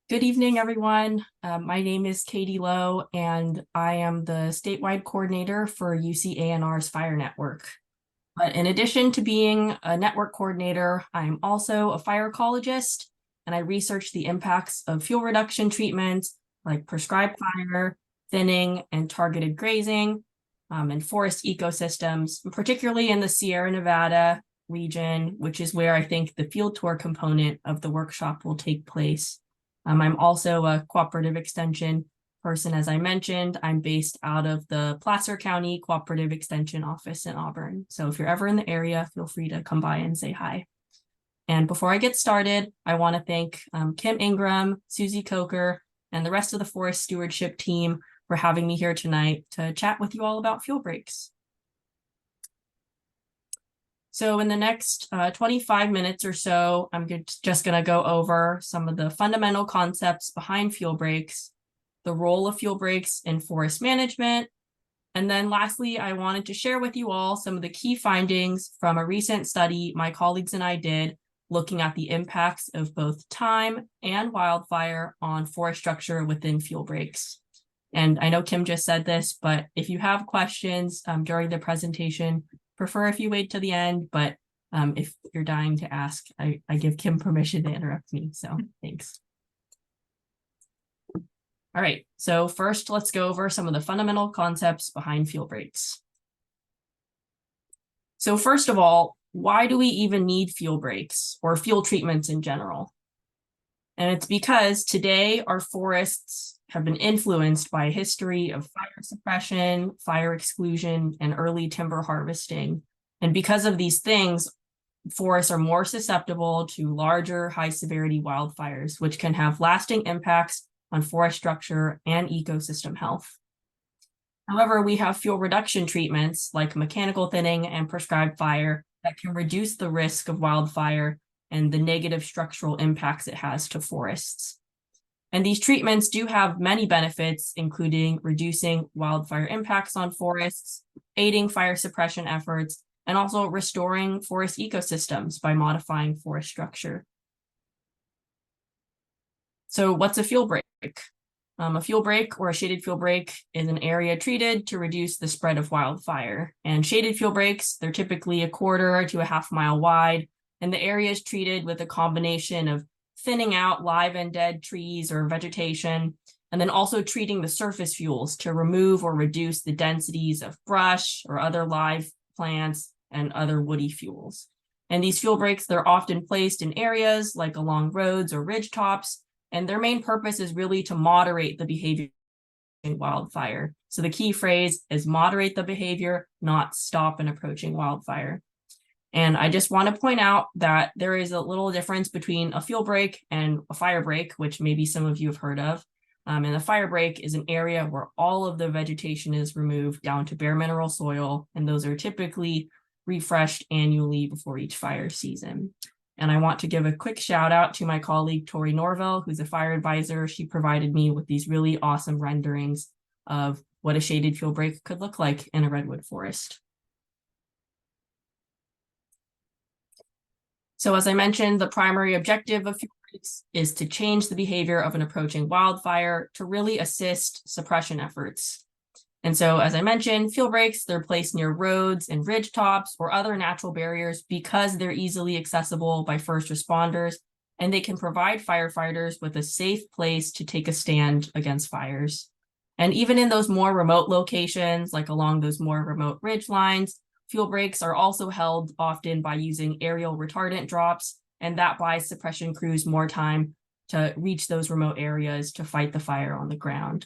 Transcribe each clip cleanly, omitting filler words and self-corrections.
Good evening, everyone. My name is Katie Lowe, and I am the statewide coordinator for UC ANR's Fire Network. But in addition to being a network coordinator, I'm also a fire ecologist, and I research the impacts of fuel reduction treatments like prescribed fire, thinning, and targeted grazing, and forest ecosystems, particularly in the Sierra Nevada region, which is where I think the field tour component of the workshop will take place. I'm also a cooperative extension person, as I mentioned. I'm based out of the Placer County Cooperative Extension Office in Auburn. So if you're ever in the area, feel free to come by and say hi. And before I get started, I want to thank Kim Ingram, Susie Coker, and the rest of the forest stewardship team for having me here tonight to chat with you all about fuel breaks. So in the next 25 minutes or so, I'm just going to go over some of the fundamental concepts behind fuel breaks, the role of fuel breaks in forest management, and then lastly, I wanted to share with you all some of the key findings from a recent study my colleagues and I did looking at the impacts of both time and wildfire on forest structure within fuel breaks. And I know Kim just said this, but if you have questions during the presentation, prefer if you wait to the end, but if you're dying to ask, I give Kim permission to interrupt me, so thanks. All right, so first let's go over some of the fundamental concepts behind fuel breaks. So first of all, why do we even need fuel breaks or fuel treatments in general? And it's because today our forests have been influenced by a history of fire suppression, fire exclusion, and early timber harvesting. And because of these things, forests are more susceptible to larger, high-severity wildfires, which can have lasting impacts on forest structure and ecosystem health. However, we have fuel reduction treatments like mechanical thinning and prescribed fire that can reduce the risk of wildfire and the negative structural impacts it has to forests. And these treatments do have many benefits, including reducing wildfire impacts on forests, aiding fire suppression efforts, and also restoring forest ecosystems by modifying forest structure. So what's a fuel break? A fuel break or a shaded fuel break is an area treated to reduce the spread of wildfire. And shaded fuel breaks, they're typically 1/4 to a 1/2 mile wide, and the area is treated with a combination of thinning out live and dead trees or vegetation, and then also treating the surface fuels to remove or reduce the densities of brush or other live plants and other woody fuels. And these fuel breaks, they're often placed in areas like along roads or ridge tops, and their main purpose is really to moderate the behavior in wildfire. So the key phrase is moderate the behavior, not stop an approaching wildfire. And I just want to point out that there is a little difference between a fuel break and a fire break, which maybe some of you have heard of. And a fire break is an area where all of the vegetation is removed down to bare mineral soil, and those are typically refreshed annually before each fire season. And I want to give a quick shout out to my colleague, Tori Norvell, who's a fire advisor. She provided me with these really awesome renderings of what a shaded fuel break could look like in a redwood forest. So as I mentioned, the primary objective of fuel breaks is to change the behavior of an approaching wildfire to really assist suppression efforts. And so, as I mentioned, fuel breaks, they're placed near roads and ridge tops or other natural barriers because they're easily accessible by first responders, and they can provide firefighters with a safe place to take a stand against fires. And even in those more remote locations, like along those more remote ridge lines, fuel breaks are also held often by using aerial retardant drops, and that buys suppression crews more time to reach those remote areas to fight the fire on the ground.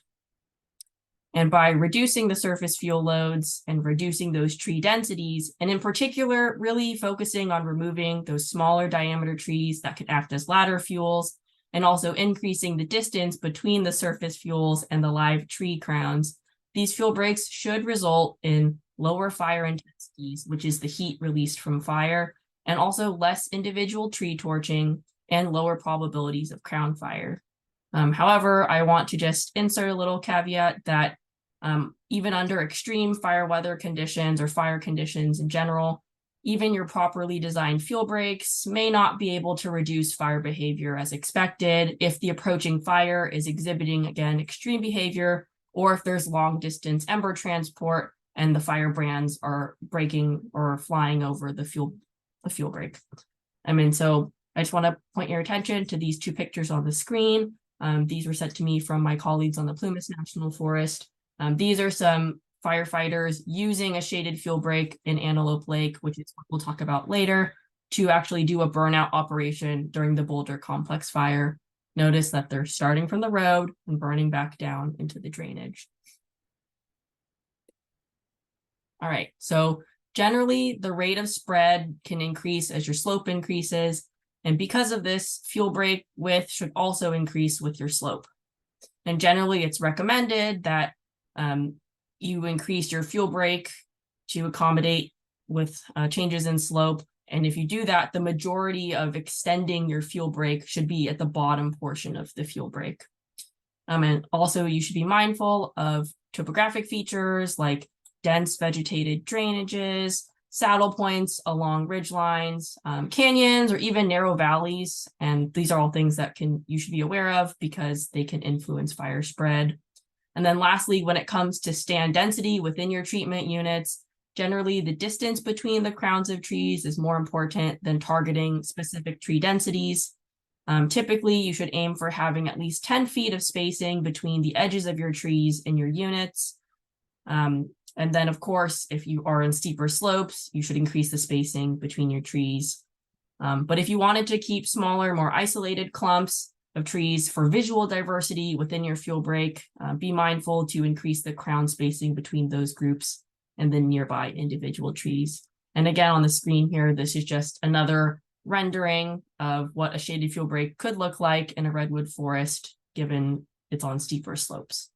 And by reducing the surface fuel loads and reducing those tree densities, and in particular, really focusing on removing those smaller diameter trees that could act as ladder fuels, and also increasing the distance between the surface fuels and the live tree crowns, these fuel breaks should result in lower fire intensities, which is the heat released from fire, and also less individual tree torching and lower probabilities of crown fire. However, I want to just insert a little caveat that even under extreme fire weather conditions or fire conditions in general, Even your properly designed fuel breaks may not be able to reduce fire behavior as expected if the approaching fire is exhibiting, again, extreme behavior, or if there's long distance ember transport and the firebrands are breaking or flying over the fuel break. So I just want to point your attention to these two pictures on the screen. These were sent to me from my colleagues on the Plumas National Forest. These are some firefighters using a shaded fuel break in Antelope Lake, which is what we'll talk about later, to actually do a burnout operation during the Boulder Complex fire. Notice that they're starting from the road and burning back down into the drainage. All right, so generally the rate of spread can increase as your slope increases. And because of this, fuel break width should also increase with your slope. And generally it's recommended that you increase your fuel break to accommodate with changes in slope. And if you do that, the majority of extending your fuel break should be at the bottom portion of the fuel break. And also you should be mindful of topographic features like dense vegetated drainages, saddle points along ridge lines, canyons, or even narrow valleys. And these are all things that you should be aware of because they can influence fire spread. And then lastly, when it comes to stand density within your treatment units, generally the distance between the crowns of trees is more important than targeting specific tree densities. Typically, you should aim for having at least 10 feet of spacing between the edges of your trees in your units. And then, of course, if you are in steeper slopes, you should increase the spacing between your trees. But if you wanted to keep smaller, more isolated clumps of trees for visual diversity within your fuel break, be mindful to increase the crown spacing between those groups and the nearby individual trees. And again, on the screen here, this is just another rendering of what a shaded fuel break could look like in a redwood forest, given it's on steeper slopes.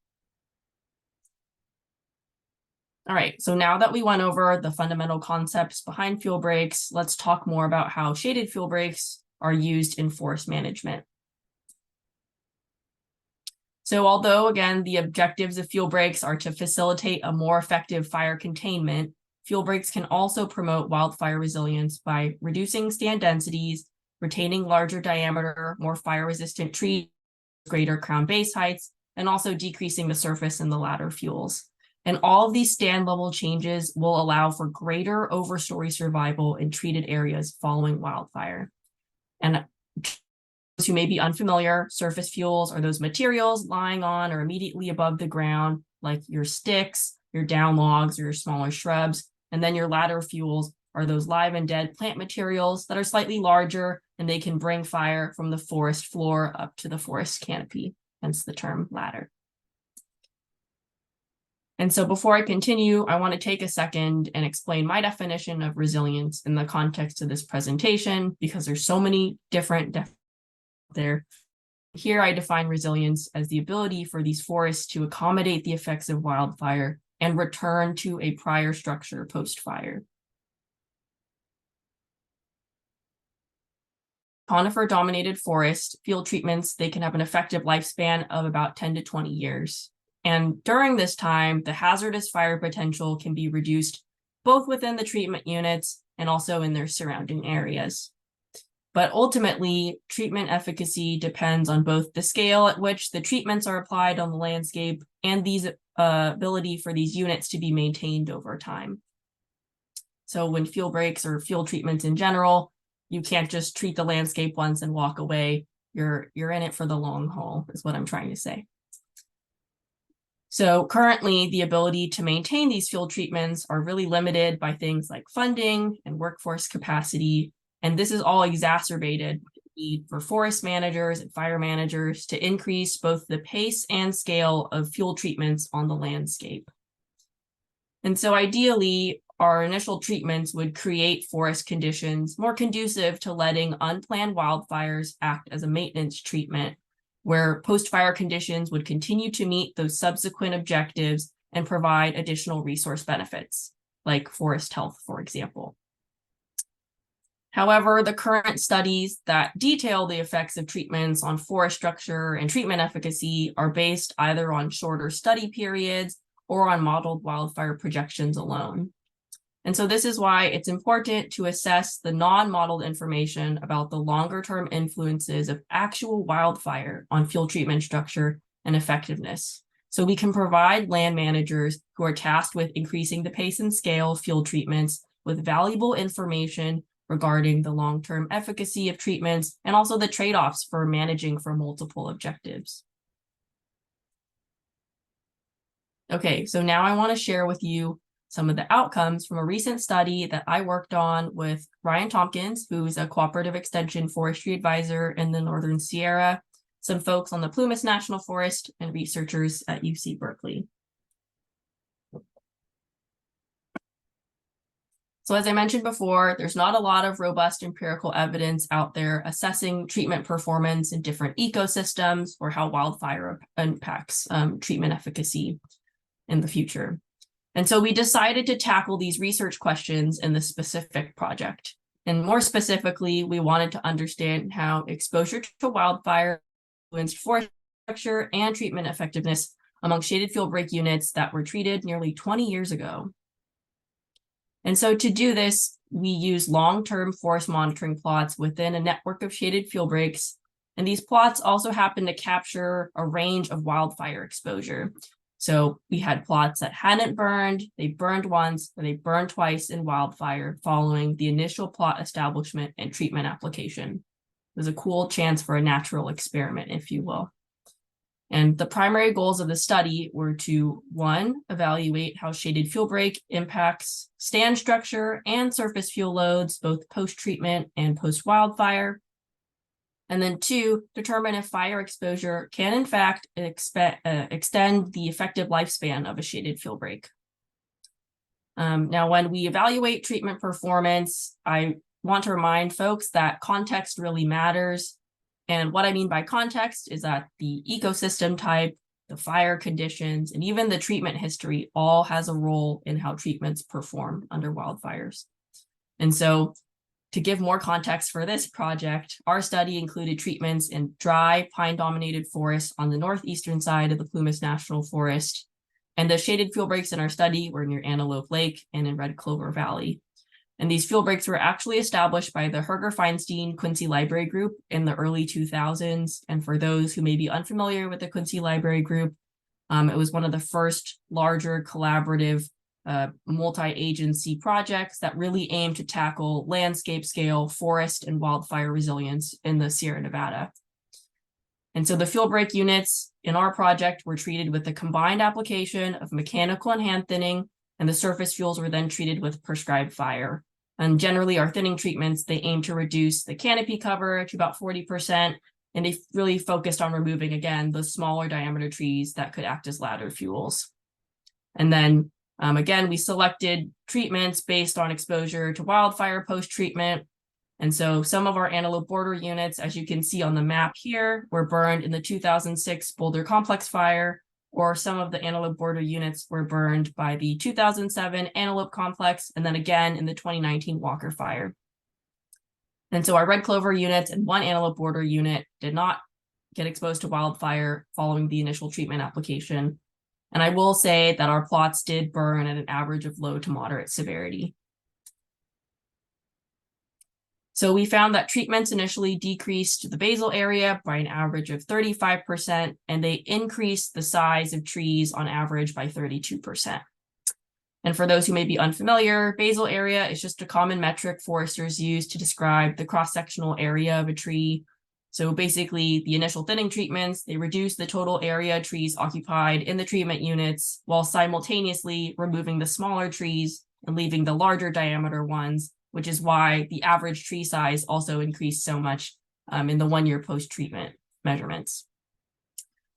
All right, so now that we went over the fundamental concepts behind fuel breaks, let's talk more about how shaded fuel breaks are used in forest management. So although, again, the objectives of fuel breaks are to facilitate a more effective fire containment, fuel breaks can also promote wildfire resilience by reducing stand densities, retaining larger diameter, more fire-resistant trees, greater crown base heights, and also decreasing the surface and the ladder fuels. And all of these stand level changes will allow for greater overstory survival in treated areas following wildfire. And those who may be unfamiliar, surface fuels are those materials lying on or immediately above the ground, like your sticks, your down logs, or your smaller shrubs. And then your ladder fuels are those live and dead plant materials that are slightly larger, and they can bring fire from the forest floor up to the forest canopy, hence the term ladder. And so before I continue, I want to take a second and explain my definition of resilience in the context of this presentation, because there's so many different definitions there. Here I define resilience as the ability for these forests to accommodate the effects of wildfire and return to a prior structure post-fire. Conifer-dominated forest field treatments, they can have an effective lifespan of about 10 to 20 years. And during this time, the hazardous fire potential can be reduced both within the treatment units and also in their surrounding areas. But ultimately, treatment efficacy depends on both the scale at which the treatments are applied on the landscape and the ability for these units to be maintained over time. So when fuel breaks or fuel treatments in general, you can't just treat the landscape once and walk away. You're in it for the long haul, is what I'm trying to say. So currently, the ability to maintain these fuel treatments are really limited by things like funding and workforce capacity. And this is all exacerbated by the need for forest managers and fire managers to increase both the pace and scale of fuel treatments on the landscape. And so ideally, our initial treatments would create forest conditions more conducive to letting unplanned wildfires act as a maintenance treatment, where post-fire conditions would continue to meet those subsequent objectives and provide additional resource benefits, like forest health, for example. However, the current studies that detail the effects of treatments on forest structure and treatment efficacy are based either on shorter study periods or on modeled wildfire projections alone. And so this is why it's important to assess the non-modeled information about the longer-term influences of actual wildfire on fuel treatment structure and effectiveness. So we can provide land managers who are tasked with increasing the pace and scale of fuel treatments with valuable information regarding the long-term efficacy of treatments and also the trade-offs for managing for multiple objectives. Okay, so now I want to share with you some of the outcomes from a recent study that I worked on with Ryan Tompkins, who's a cooperative extension forestry advisor in the Northern Sierra, some folks on the Plumas National Forest, and researchers at UC Berkeley. So as I mentioned before, there's not a lot of robust empirical evidence out there assessing treatment performance in different ecosystems or how wildfire impacts treatment efficacy in the future. And so we decided to tackle these research questions in this specific project. And more specifically, we wanted to understand how exposure to wildfire influenced forest structure and treatment effectiveness among shaded fuel break units that were treated nearly 20 years ago. And so to do this, we use long-term forest monitoring plots within a network of shaded fuel breaks. And these plots also happen to capture a range of wildfire exposure. So we had plots that hadn't burned, they burned once, or they burned twice in wildfire following the initial plot establishment and treatment application. It was a cool chance for a natural experiment, if you will. And the primary goals of the study were to, one, evaluate how shaded fuel break impacts stand structure and surface fuel loads, both post-treatment and post-wildfire. And then two, determine if fire exposure can in fact extend the effective lifespan of a shaded fuel break. Now, when we evaluate treatment performance, I want to remind folks that context really matters. And what I mean by context is that the ecosystem type, the fire conditions, and even the treatment history all has a role in how treatments perform under wildfires. And so to give more context for this project, our study included treatments in dry, pine-dominated forests on the northeastern side of the Plumas National Forest. And the shaded fuel breaks in our study were near Antelope Lake and in Red Clover Valley. And these fuel breaks were actually established by the Herger-Feinstein Quincy Library Group in the early 2000s. And for those who may be unfamiliar with the Quincy Library Group, it was one of the first larger collaborative multi-agency projects that really aim to tackle landscape scale forest and wildfire resilience in the Sierra Nevada. And so the fuel break units in our project were treated with a combined application of mechanical and hand thinning, and the surface fuels were then treated with prescribed fire. And generally our thinning treatments, they aim to reduce the canopy cover to about 40%, and they really focused on removing, again, the smaller diameter trees that could act as ladder fuels. And then again, we selected treatments based on exposure to wildfire post-treatment. And so some of our antelope border units, as you can see on the map here, were burned in the 2006 Boulder Complex fire, or some of the antelope border units were burned by the 2007 Antelope Complex, and then again in the 2019 Walker fire. And so our red clover units and one antelope border unit did not get exposed to wildfire following the initial treatment application. And I will say that our plots did burn at an average of low to moderate severity. So we found that treatments initially decreased the basal area by an average of 35%, and they increased the size of trees on average by 32%. And for those who may be unfamiliar, basal area is just a common metric foresters use to describe the cross-sectional area of a tree. So basically, the initial thinning treatments, they reduce the total area trees occupied in the treatment units while simultaneously removing the smaller trees and leaving the larger diameter ones, which is why the average tree size also increased so much in the 1 year post-treatment measurements.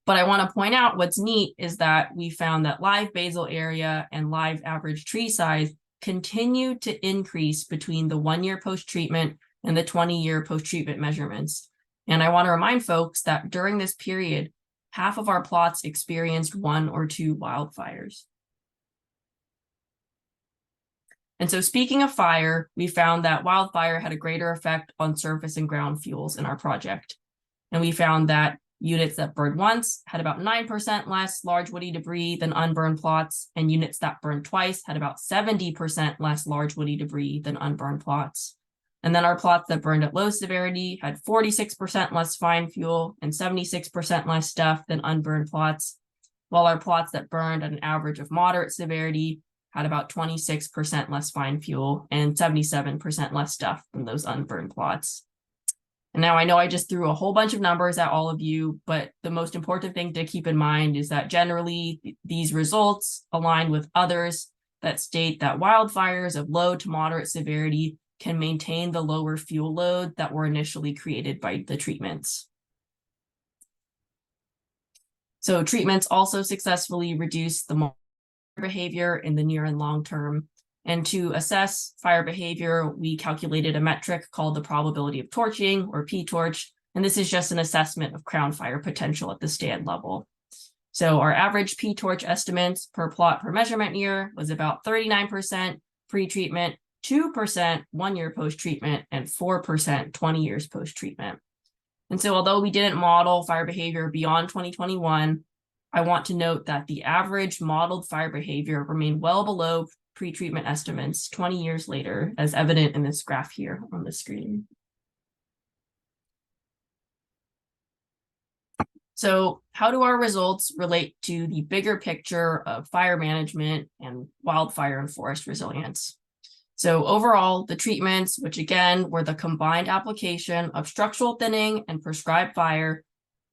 But I want to point out what's neat is that we found that live basal area and live average tree size continue to increase between the 1 year post-treatment and the 20-year post-treatment measurements. And I want to remind folks that during this period, half of our plots experienced 1 or 2 wildfires. And so speaking of fire, we found that wildfire had a greater effect on surface and ground fuels in our project. And we found that Units that burned once had about 9% less large woody debris than unburned plots, and units that burned twice had about 70% less large woody debris than unburned plots. And then our plots that burned at low severity had 46% less fine fuel and 76% less stuff than unburned plots, while our plots that burned at an average of moderate severity had about 26% less fine fuel and 77% less stuff than those unburned plots. And now I know I just threw a whole bunch of numbers at all of you, but the most important thing to keep in mind is that generally these results align with others that state that wildfires of low to moderate severity can maintain the lower fuel load that were initially created by the treatments. So treatments also successfully reduce the behavior in the near and long term. And to assess fire behavior, we calculated a metric called the probability of torching, or P-torch, and this is just an assessment of crown fire potential at the stand level. So our average P-torch estimates per plot per measurement year was about 39% pre-treatment, 2% 1 year post-treatment, and 4% 20 years post-treatment. And so although we didn't model fire behavior beyond 2021, I want to note that the average modeled fire behavior remained well below pre-treatment estimates 20 years later, as evident in this graph here on the screen. So how do our results relate to the bigger picture of fire management and wildfire and forest resilience? So overall, the treatments, which again were the combined application of structural thinning and prescribed fire,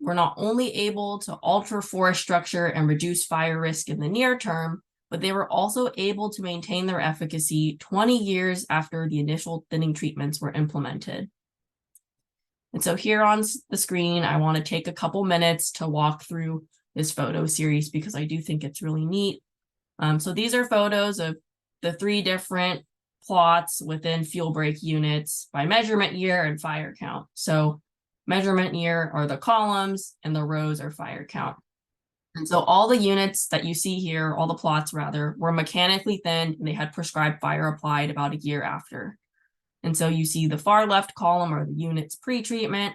were not only able to alter forest structure and reduce fire risk in the near term, but they were also able to maintain their efficacy 20 years after the initial thinning treatments were implemented. And so here on the screen, I want to take a couple minutes to walk through this photo series because I do think it's really neat. So these are photos of the 3 different plots within fuel break units by measurement year and fire count. So measurement year are the columns and the rows are fire count. And so all the units that you see here, all the plots rather, were mechanically thinned and they had prescribed fire applied about a year after. And so you see the far left column are the units pre-treatment.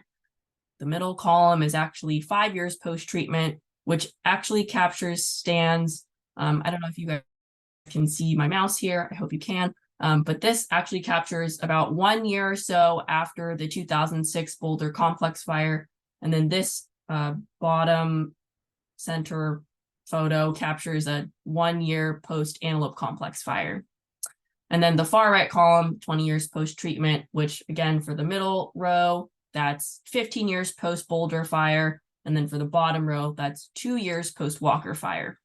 The middle column is actually 5 years post-treatment, which actually captures stands. I don't know if you guys can see my mouse here. I hope you can. But this actually captures about 1 year or so after the 2006 Boulder Complex fire. And then this bottom center photo captures a 1 year post Antelope Complex fire. And then the far right column, 20 years post-treatment, which again, for the middle row, that's 15 years post Boulder fire. And then for the bottom row, that's 2 years post Walker fire.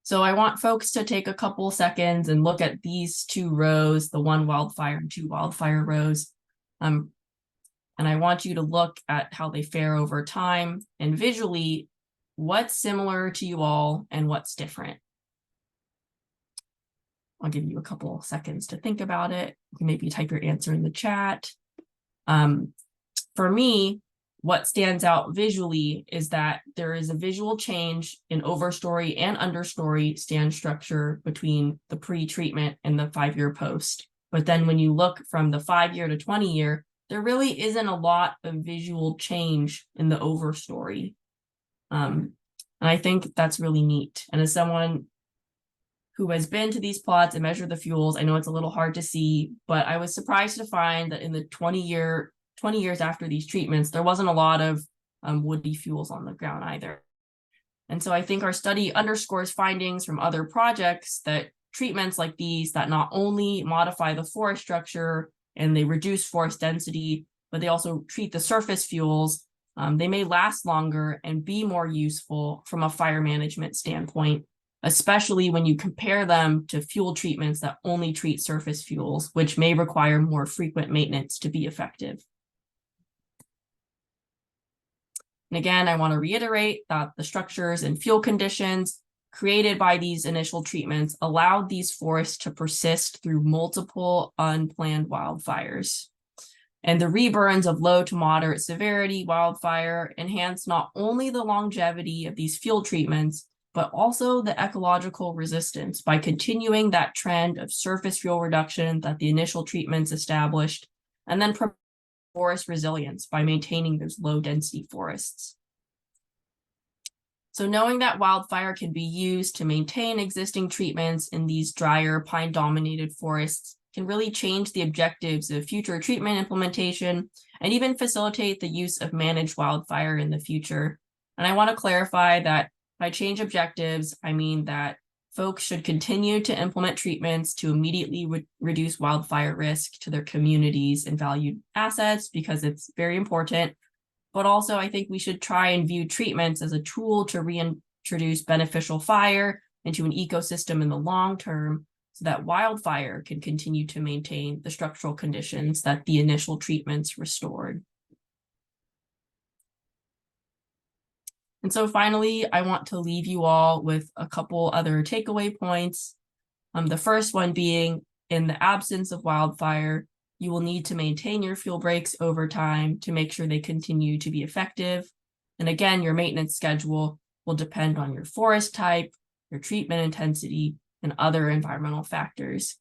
So I want folks to take a couple seconds and look at these 2 rows, the 1 wildfire and 2 wildfire rows. And I want you to look at how they fare over time and visually what's similar to you all and what's different. I'll give you a couple seconds to think about it. You can maybe type your answer in the chat. For me, what stands out visually is that there is a visual change in overstory and understory stand structure between the pre-treatment and the 5 year post. But then when you look from the 5 year to 20 year, there really isn't a lot of visual change in the overstory. And I think that's really neat. And as someone who has been to these plots and measured the fuels, I know it's a little hard to see, but I was surprised to find that in the 20 years after these treatments, there wasn't a lot of woody fuels on the ground either. And so I think our study underscores findings from other projects that treatments like these that not only modify the forest structure and they reduce forest density, but they also treat the surface fuels. They may last longer and be more useful from a fire management standpoint, especially when you compare them to fuel treatments that only treat surface fuels, which may require more frequent maintenance to be effective. And again, I want to reiterate that the structures and fuel conditions created by these initial treatments allowed these forests to persist through multiple unplanned wildfires. And the reburns of low to moderate severity wildfire enhance not only the longevity of these fuel treatments, but also the ecological resistance by continuing that trend of surface fuel reduction that the initial treatments established, and then forest resilience by maintaining those low density forests. So knowing that wildfire can be used to maintain existing treatments in these drier pine-dominated forests can really change the objectives of future treatment implementation and even facilitate the use of managed wildfire in the future. And I want to clarify that by change objectives, I mean that folks should continue to implement treatments to immediately reduce wildfire risk to their communities and valued assets because it's very important. But also, I think we should try and view treatments as a tool to reintroduce beneficial fire into an ecosystem in the long term so that wildfire can continue to maintain the structural conditions that the initial treatments restored. And so finally, I want to leave you all with a couple other takeaway points. The first one being, in the absence of wildfire, you will need to maintain your fuel breaks over time to make sure they continue to be effective. And again, your maintenance schedule will depend on your forest type, your treatment intensity, and other environmental factors.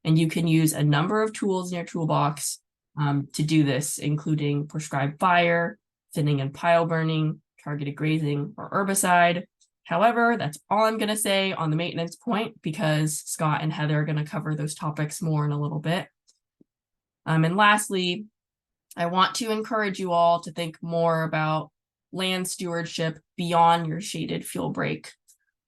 And you can use a number of tools in your toolbox to do this, including prescribed fire, thinning and pile burning, targeted grazing, or herbicide. However, that's all I'm going to say on the maintenance point because Scott and Heather are going to cover those topics more in a little bit. And lastly, I want to encourage you all to think more about land stewardship beyond your shaded fuel break.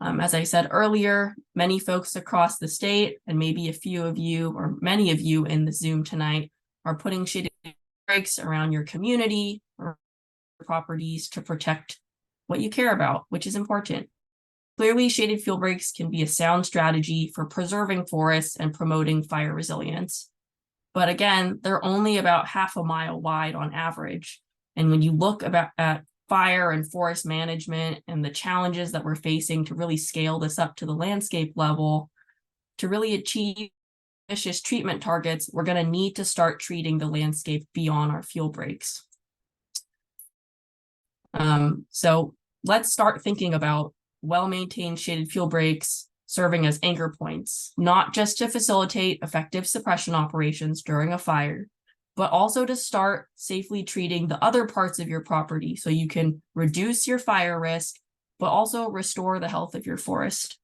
As I said earlier, many folks across the state, and maybe a few of you or many of you in the Zoom tonight, are putting shaded breaks around your community or properties to protect what you care about, which is important. Clearly, shaded fuel breaks can be a sound strategy for preserving forests and promoting fire resilience. But again, they're only about half a mile wide on average. And when you look at fire and forest management and the challenges that we're facing to really scale this up to the landscape level, to really achieve ambitious treatment targets, we're going to need to start treating the landscape beyond our fuel breaks. So let's start thinking about well-maintained shaded fuel breaks serving as anchor points, not just to facilitate effective suppression operations during a fire, but also to start safely treating the other parts of your property so you can reduce your fire risk, but also restore the health of your forest.